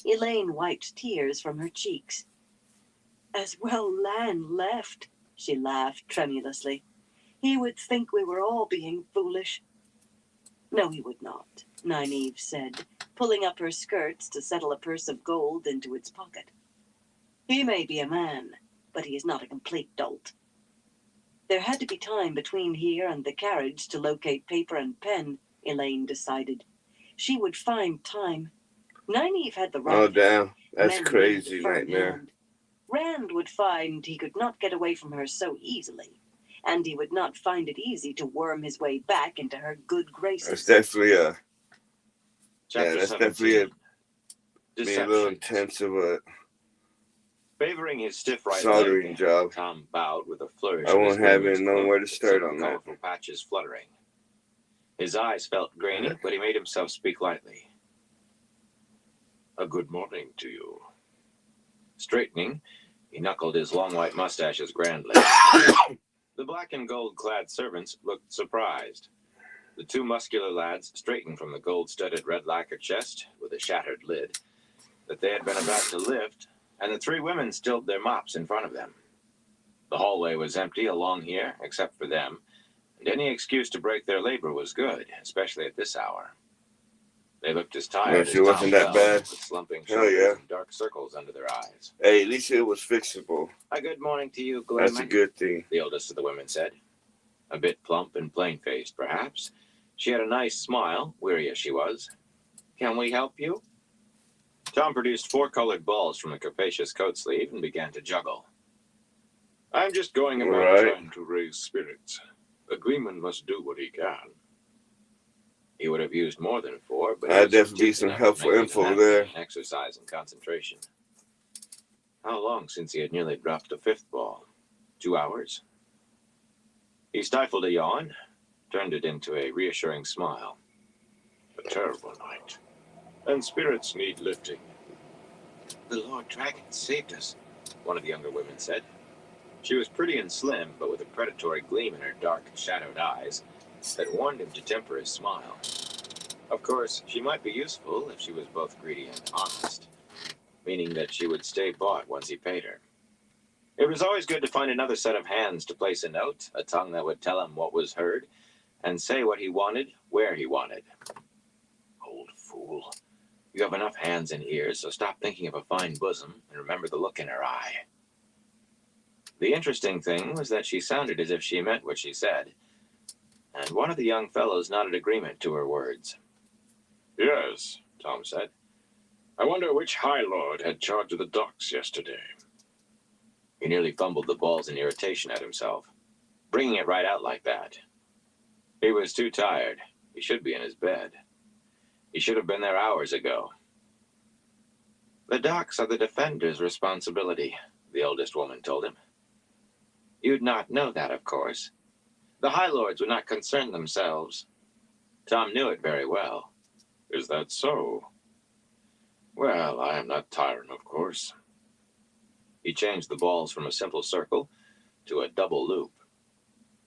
Elaine wiped tears from her cheeks. As well Lan left, she laughed tremulously. He would think we were all being foolish. No, he would not, Nynaeve said, pulling up her skirts to settle a purse of gold into its pocket. He may be a man, but he is not a complete dolt. There had to be time between here and the carriage to locate paper and pen, Elaine decided. She would find time. Nynaeve had the right. Oh, damn. That's Men crazy, needed a firm Nightmare. hand. Rand would find he could not get away from her so easily, and he would not find it easy to worm his way back into her good graces. That's definitely a... Chapter Yeah, that's 17. definitely a... Being a little Deception. intense of a Favoring his stiff right soldering leg, job. Tom bowed with a flourish. I of won't his have fingers it known cloaked where to with start some on that. colorful patches fluttering. His eyes felt grainy, but he made himself speak lightly. A good morning to you. Straightening, he knuckled his long white mustaches grandly. The black and gold-clad servants looked surprised. The two muscular lads straightened from the gold-studded red lacquer chest with a shattered lid that they had been about to lift, and the three women stilled their mops in front of them. The hallway was empty along here, except for them, and any excuse to break their labor was good, especially at this hour. They looked as tired Yeah, as she wasn't Tom that Bell, bad. with slumping Hell shoulders yeah. and dark circles under their eyes. Hey, at least it was fixable. A good morning to you, That's a Glenman, good thing. the oldest of the women said. A bit plump and plain-faced, perhaps. She had a nice smile, weary as she was. Can we help you? Tom produced 4 colored balls from a capacious coat sleeve and began to juggle. I'm just going about Right. trying to raise spirits. Agreement must do what he can. He would have used more than 4, but That'd he was definitely be fatigued some enough to helpful make info use of there. exercise and concentration. How long since he had nearly dropped a 5th ball? 2 hours? He stifled a yawn, turned it into a reassuring smile. A terrible night. And spirits need lifting. The Lord Dragon saved us, one of the younger women said. She was pretty and slim, but with a predatory gleam in her dark, shadowed eyes that warned him to temper his smile. Of course, she might be useful if she was both greedy and honest, meaning that she would stay bought once he paid her. It was always good to find another set of hands to place a note, a tongue that would tell him what was heard, and say what he wanted, where he wanted. Old fool. You have enough hands and ears, so stop thinking of a fine bosom and remember the look in her eye. The interesting thing was that she sounded as if she meant what she said, and one of the young fellows nodded agreement to her words. Yes, Tom said. I wonder which High Lord had charge of the docks yesterday. He nearly fumbled the balls in irritation at himself, bringing it right out like that. He was too tired. He should be in his bed. He should have been there hours ago. The docks are the Defender's responsibility, the oldest woman told him. You'd not know that, of course. The High Lords would not concern themselves. Tom knew it very well. Is that so? Well, I am not Tyron, of course. He changed the balls from a simple circle to a double loop.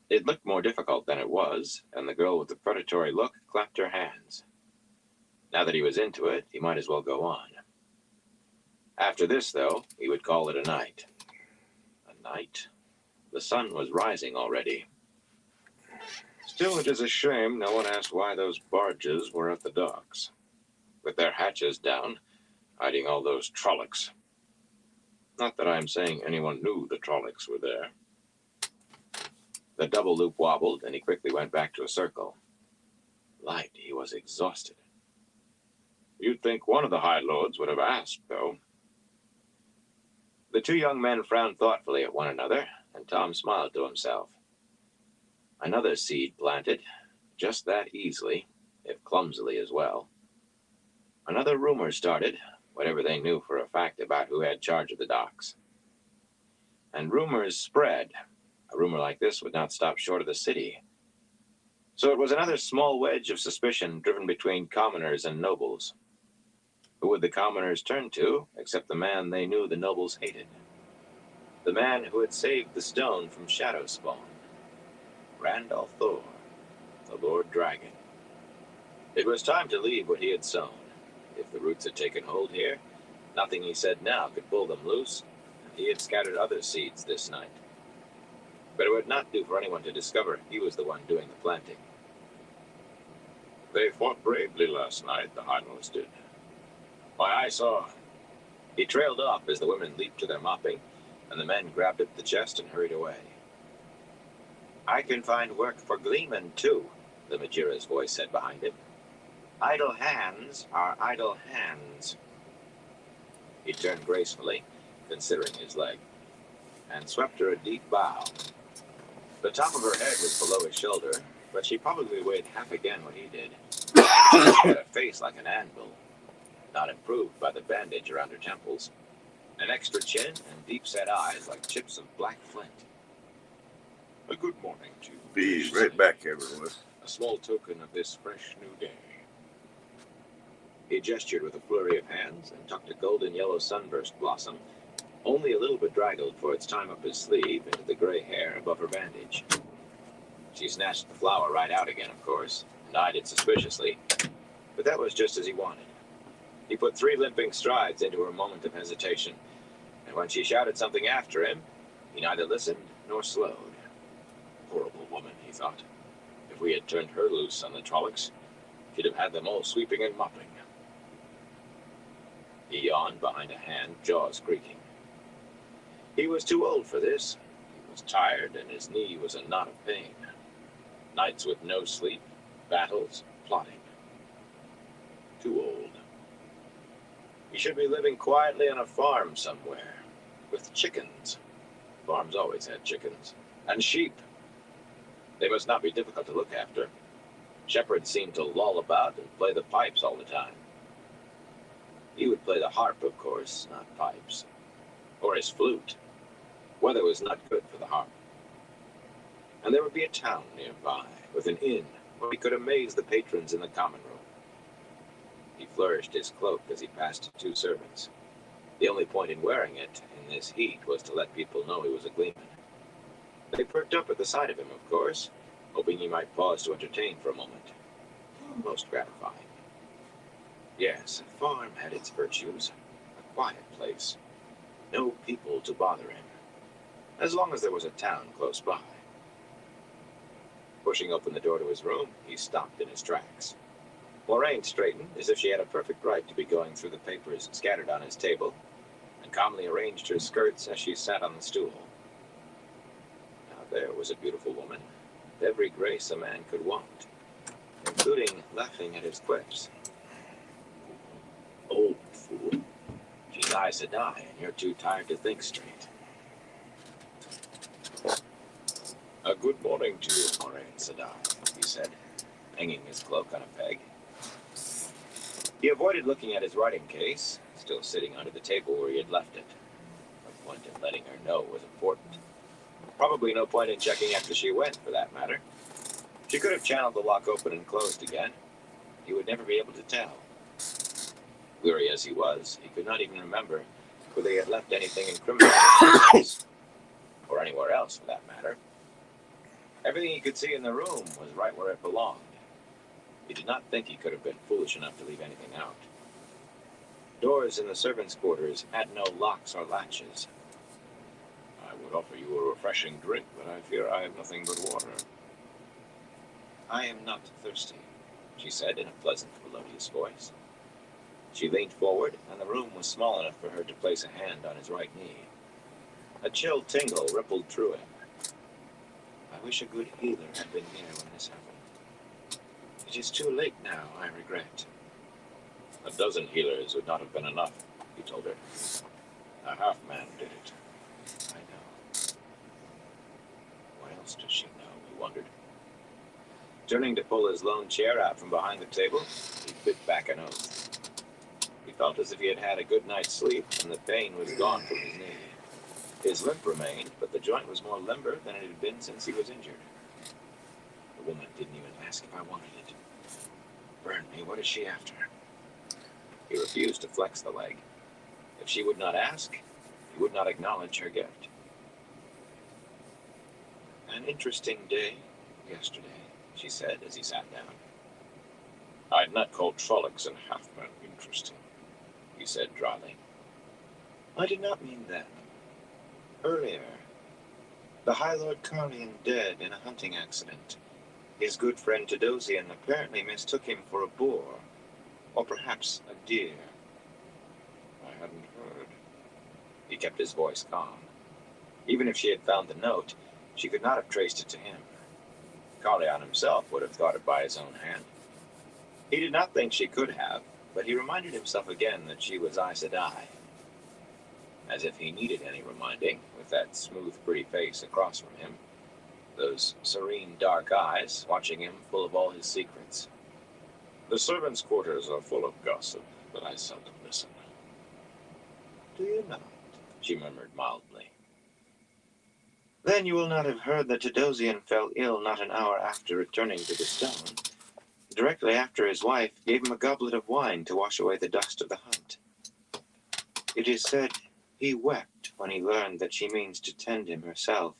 It looked more difficult than it was, and the girl with the predatory look clapped her hands. Now that he was into it, he might as well go on. After this, though, he would call it a night. A night? The sun was rising already. Still, it is a shame no one asked why those barges were at the docks. With their hatches down, hiding all those Trollocs. Not that I am saying anyone knew the Trollocs were there. The double loop wobbled, and he quickly went back to a circle. Light, he was exhausted. You'd think one of the High Lords would have asked, though. The two young men frowned thoughtfully at one another, and Tom smiled to himself. Another seed planted, just that easily, if clumsily as well. Another rumor started, whatever they knew for a fact about who had charge of the docks. And rumors spread. A rumor like this would not stop short of the city. So it was another small wedge of suspicion driven between commoners and nobles. Who would the commoners turn to, except the man they knew the nobles hated? The man who had saved the stone from Shadow Spawn. Randolph Thor, the Lord Dragon. It was time to leave what he had sown. If the roots had taken hold here, nothing he said now could pull them loose, and he had scattered other seeds this night. But it would not do for anyone to discover he was the one doing the planting. They fought bravely last night, the Hymos did. Why, I saw. He trailed off as the women leaped to their mopping, and the men grabbed up the chest and hurried away. I can find work for Gleeman, too, the Majira's voice said behind him. Idle hands are idle hands. He turned gracefully, considering his leg, and swept her a deep bow. The top of her head was below his shoulder, but she probably weighed half again what he did. She had a face like an anvil, not improved by the bandage around her temples, an extra chin and deep-set eyes like chips of black flint. A good morning to you. Be right back, everyone. A small token of this fresh new day. He gestured with a flurry of hands and tucked a golden yellow sunburst blossom, only a little bedraggled for its time up his sleeve, into the gray hair above her bandage. She snatched the flower right out again, of course, and eyed it suspiciously, but that was just as he wanted. He put 3 limping strides into her moment of hesitation, and when she shouted something after him, he neither listened nor slowed. Horrible woman, he thought. If we had turned her loose on the Trollocs, she'd have had them all sweeping and mopping. He yawned behind a hand, jaws creaking. He was too old for this. He was tired, and his knee was a knot of pain. Nights with no sleep, battles, plotting. Too old. He should be living quietly on a farm somewhere, with chickens. Farms always had chickens. And sheep. They must not be difficult to look after. Shepherds seemed to loll about and play the pipes all the time. He would play the harp, of course, not pipes. Or his flute. Weather was not good for the harp. And there would be a town nearby, with an inn, where he could amaze the patrons in the common room. He flourished his cloak as he passed 2 servants. The only point in wearing it in this heat was to let people know he was a gleeman. They perked up at the sight of him, of course, hoping he might pause to entertain for a moment. Most gratifying. Yes, a farm had its virtues. A quiet place. No people to bother him. As long as there was a town close by. Pushing open the door to his room, he stopped in his tracks. Lorraine straightened, as if she had a perfect right to be going through the papers scattered on his table, and calmly arranged her skirts as she sat on the stool. Now there was a beautiful woman, with every grace a man could want, including laughing at his quips. Old fool. She's Aes Sedai, and you're too tired to think straight. A good morning to you. Moraine Sedai, he said, hanging his cloak on a peg. He avoided looking at his writing case, still sitting under the table where he had left it. No point in letting her know was important. Probably no point in checking after she went, for that matter. She could have channeled the lock open and closed again. He would never be able to tell. Weary as he was, he could not even remember whether he had left anything incriminating in the house, or anywhere else, for that matter. Everything he could see in the room was right where it belonged. He did not think he could have been foolish enough to leave anything out. Doors in the servants' quarters had no locks or latches. I would offer you a refreshing drink, but I fear I have nothing but water. I am not thirsty, she said in a pleasant, melodious voice. She leaned forward, and the room was small enough for her to place a hand on his right knee. A chill tingle rippled through him. I wish a good healer had been here when this happened. It is too late now, I regret. A dozen healers would not have been enough, he told her. A half-man did it. I know. What else does she know, he wondered. Turning to pull his lone chair out from behind the table, he bit back an oath. He felt as if he had had a good night's sleep, and the pain was gone from his knee. His limp remained, but the joint was more limber than it had been since he was injured. The woman didn't even ask if I wanted it. Burn me, what is she after? He refused to flex the leg. If she would not ask, he would not acknowledge her gift. An interesting day yesterday, she said as he sat down. I'd not call Trollocs and Halfmen interesting, he said dryly. I did not mean that. Earlier, the High Lord Carlion dead in a hunting accident. His good friend Tadosian apparently mistook him for a boar, or perhaps a deer. I hadn't heard. He kept his voice calm. Even if she had found the note, she could not have traced it to him. Carlion himself would have thought it by his own hand. He did not think she could have, but he reminded himself again that she was Aes Sedai. As if he needed any reminding, with that smooth, pretty face across from him, those serene, dark eyes watching him full of all his secrets. The servants' quarters are full of gossip, but I seldom listen. Do you not? She murmured mildly. Then you will not have heard that Tadosian fell ill not an hour after returning to the stone. Directly after his wife gave him a goblet of wine to wash away the dust of the hunt. It is said he wept when he learned that she means to tend him herself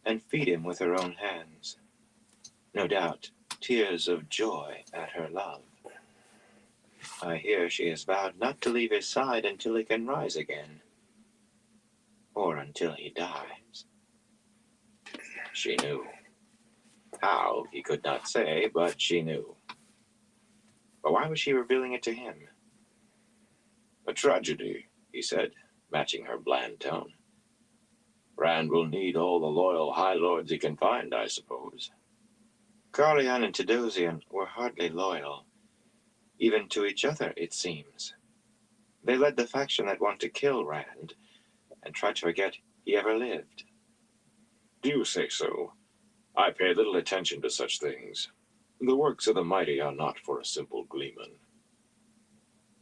and feed him with her own hands. No doubt, tears of joy at her love. I hear she has vowed not to leave his side until he can rise again, or until he dies. She knew. How, he could not say, but she knew. But why was she revealing it to him? A tragedy, he said, matching her bland tone. Rand will need all the loyal High Lords he can find, I suppose. Carlion and Tadosian were hardly loyal, even to each other, it seems. They led the faction that wanted to kill Rand, and tried to forget he ever lived. Do you say so? I pay little attention to such things. The works of the mighty are not for a simple gleeman.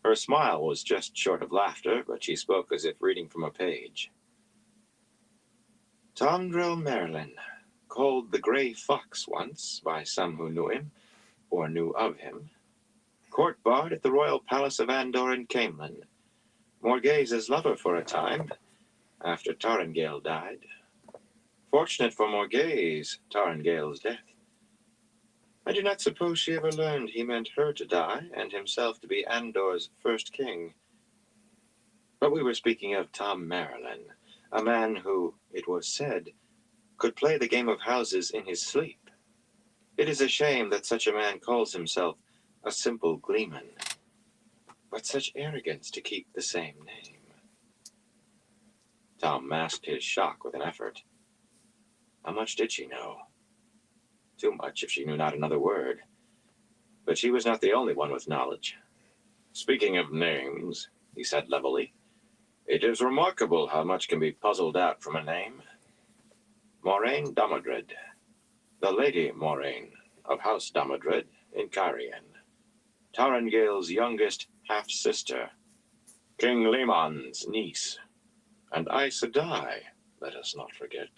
Her smile was just short of laughter, but she spoke as if reading from a page. Tondrel Merlin, called the Grey Fox once by some who knew him, or knew of him. Court bard at the royal palace of Andor in Caemlyn. Morgaise's lover for a time, after Tarangale died. Fortunate for Morgaise, Tarangale's death. I do not suppose she ever learned he meant her to die, and himself to be Andor's first king. But we were speaking of Tom Merrilin, a man who, it was said, could play the game of houses in his sleep. It is a shame that such a man calls himself a simple gleeman. But such arrogance to keep the same name. Tom masked his shock with an effort. How much did she know? Too much if she knew not another word. But she was not the only one with knowledge. Speaking of names, he said levelly, it is remarkable how much can be puzzled out from a name. Moraine Damodred, the Lady Moraine of House Damodred in Cairhien, Tarangale's youngest half-sister, King Lemon's niece, and Aes Sedai, let us not forget.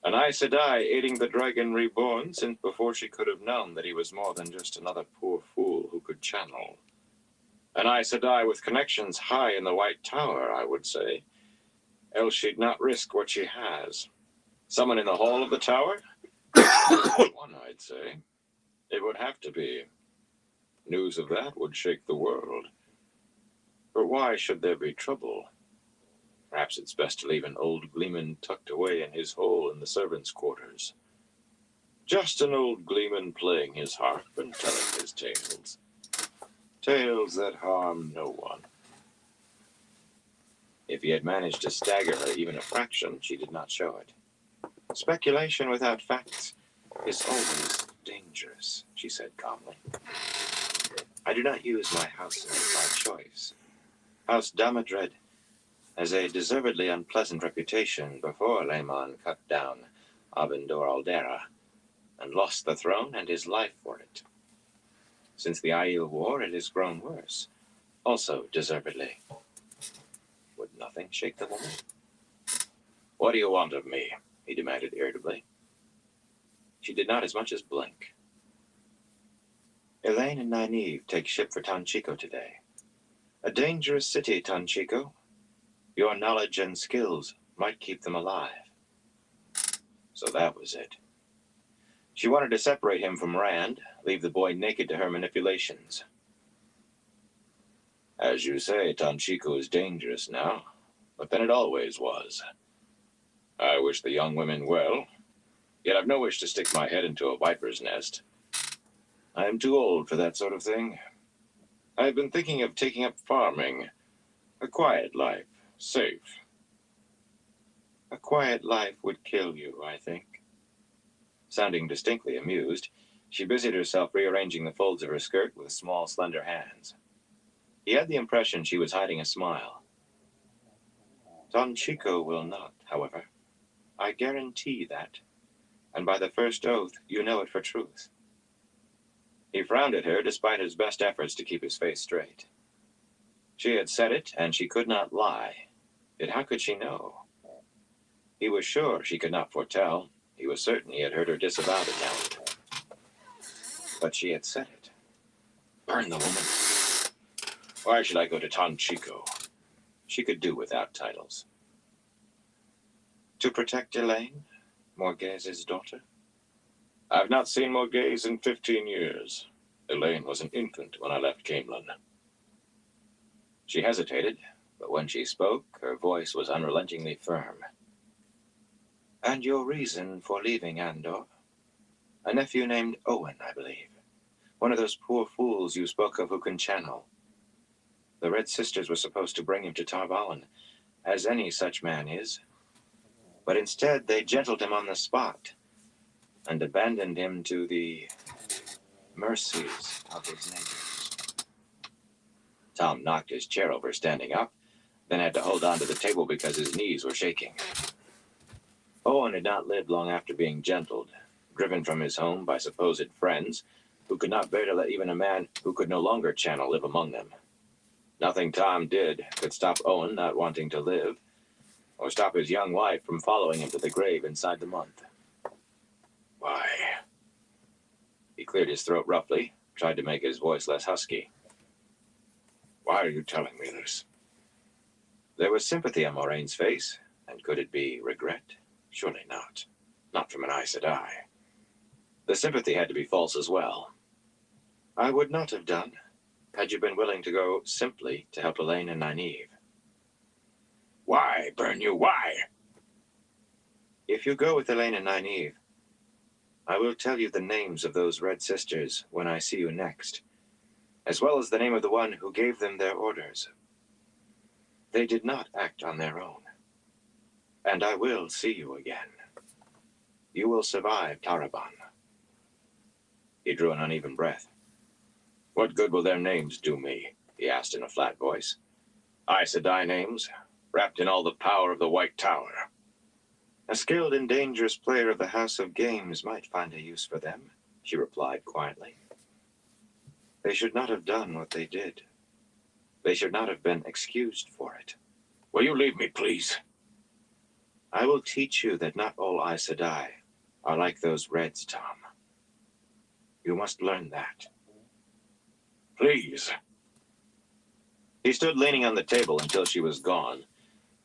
An Aes Sedai aiding the Dragon Reborn since before she could have known that he was more than just another poor fool who could channel. An Aes Sedai with connections high in the White Tower, I would say. Else she'd not risk what she has. Someone in the hall of the tower? One, I'd say. It would have to be. News of that would shake the world. But why should there be trouble? Perhaps it's best to leave an old gleeman tucked away in his hole in the servants' quarters. Just an old gleeman playing his harp and telling his tales. Tales that harm no one. If he had managed to stagger her even a fraction, she did not show it. Speculation without facts is always dangerous, she said calmly. I do not use my house name by choice. House Damodred has a deservedly unpleasant reputation before Laemon cut down Abendor Aldera, and lost the throne and his life for it. Since the Aiel War, it has grown worse, also deservedly. Would nothing shake the woman? What do you want of me? He demanded irritably. She did not as much as blink. Elaine and Nynaeve take ship for Tanchico today. A dangerous city, Tanchico. Your knowledge and skills might keep them alive. So that was it. She wanted to separate him from Rand, leave the boy naked to her manipulations. As you say, Tanchico is dangerous now, but then it always was. I wish the young women well, yet I've no wish to stick my head into a viper's nest. I am too old for that sort of thing. I've been thinking of taking up farming. A quiet life, safe. A quiet life would kill you, I think. Sounding distinctly amused, she busied herself rearranging the folds of her skirt with small, slender hands. He had the impression she was hiding a smile. Tanchico will not, however. I guarantee that. And by the first oath, you know it for truth. He frowned at her despite his best efforts to keep his face straight. She had said it, and she could not lie. Yet how could she know? He was sure she could not foretell. He was certain he had heard her disavow the talent. But she had said it. Burn the woman. Why should I go to Tanchico? She could do without titles. To protect Elaine, Morghez's daughter? I've not seen Morghez in 15 years. Elaine was an infant when I left Camelin. She hesitated, but when she spoke, her voice was unrelentingly firm. And your reason for leaving Andor? A nephew named Owen, I believe. One of those poor fools you spoke of who can channel. The Red Sisters were supposed to bring him to Tar Valon, as any such man is. But instead, they gentled him on the spot and abandoned him to the mercies of his neighbors. Tom knocked his chair over standing up, then had to hold on to the table because his knees were shaking. Owen had not lived long after being gentled, driven from his home by supposed friends who could not bear to let even a man who could no longer channel live among them. Nothing Tom did could stop Owen not wanting to live, or stop his young wife from following him to the grave inside the month. Why? He cleared his throat roughly, tried to make his voice less husky. Why are you telling me this? There was sympathy on Moraine's face, and could it be regret? Surely not. Not from an Aes Sedai. The sympathy had to be false as well. I would not have done, had you been willing to go simply to help Elaine and Nynaeve. Why, burn you, why? If you go with Elaine and Nynaeve, I will tell you the names of those Red Sisters when I see you next, as well as the name of the one who gave them their orders. They did not act on their own. And I will see you again. You will survive Taraban. He drew an uneven breath. What good will their names do me? He asked in a flat voice. Aes Sedai names, wrapped in all the power of the White Tower. A skilled and dangerous player of the House of Games might find a use for them, she replied quietly. They should not have done what they did. They should not have been excused for it. Will you leave me, please? I will teach you that not all Aes Sedai are like those Reds, Tom. You must learn that. Please. He stood leaning on the table until she was gone,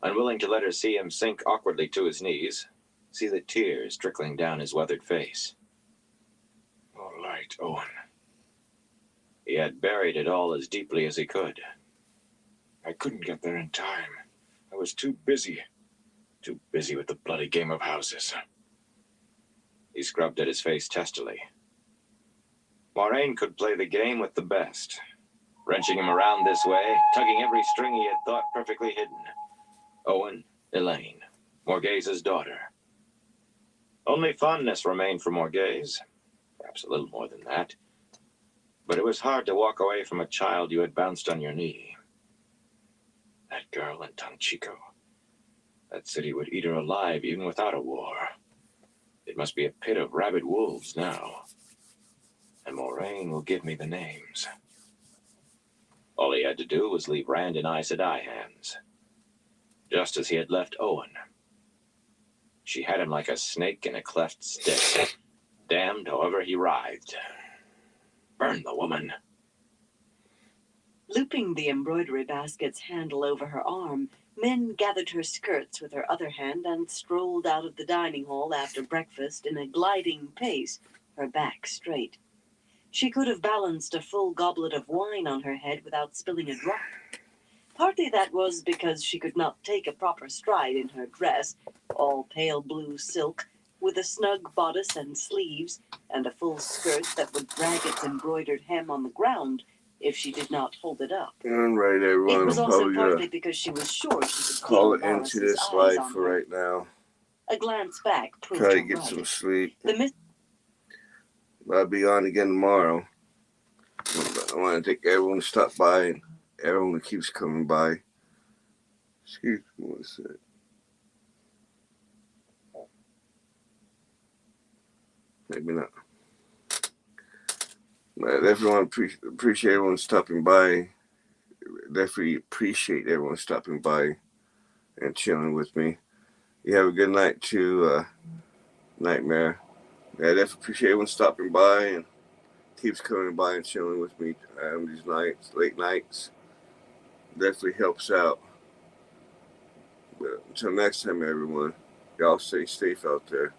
unwilling to let her see him sink awkwardly to his knees, see the tears trickling down his weathered face. All right, Owen. He had buried it all as deeply as he could. I couldn't get there in time. I was too busy with the bloody game of houses. He scrubbed at his face testily. Moraine could play the game with the best, wrenching him around this way, tugging every string he had thought perfectly hidden. Owen, Elaine, Morghez's daughter. Only fondness remained for Morghez, perhaps a little more than that. But it was hard to walk away from a child you had bounced on your knee. That girl in Tanchico. That city would eat her alive even without a war. It must be a pit of rabid wolves now. And Moraine will give me the names. All he had to do was leave Rand in Aes Sedai hands, just as he had left Owen. She had him like a snake in a cleft stick, damned however he writhed. Burn the woman. Looping the embroidery basket's handle over her arm, Min gathered her skirts with her other hand and strolled out of the dining hall after breakfast in a gliding pace, her back straight. She could have balanced a full goblet of wine on her head without spilling a drop. Partly that was because she could not take a proper stride in her dress, all pale blue silk, with a snug bodice and sleeves, and a full skirt that would drag its embroidered hem on the ground if she did not hold it up. All right, everyone. It was I'm also probably partly gonna because she was sure she could call feel it into Morris's this eyes life on for her. right now. A glance back proved Try to her get right. some sleep. The I'll be on again tomorrow. But I want to thank everyone who stopped by and everyone who keeps coming by. Excuse me one sec. Maybe not. But I definitely want to appreciate everyone stopping by. Definitely appreciate everyone stopping by and chilling with me. You have a good night too, Nightmare. Yeah, I definitely appreciate everyone stopping by and keeps coming by and chilling with me these nights, late nights. Definitely helps out. But until next time, everyone, y'all stay safe out there.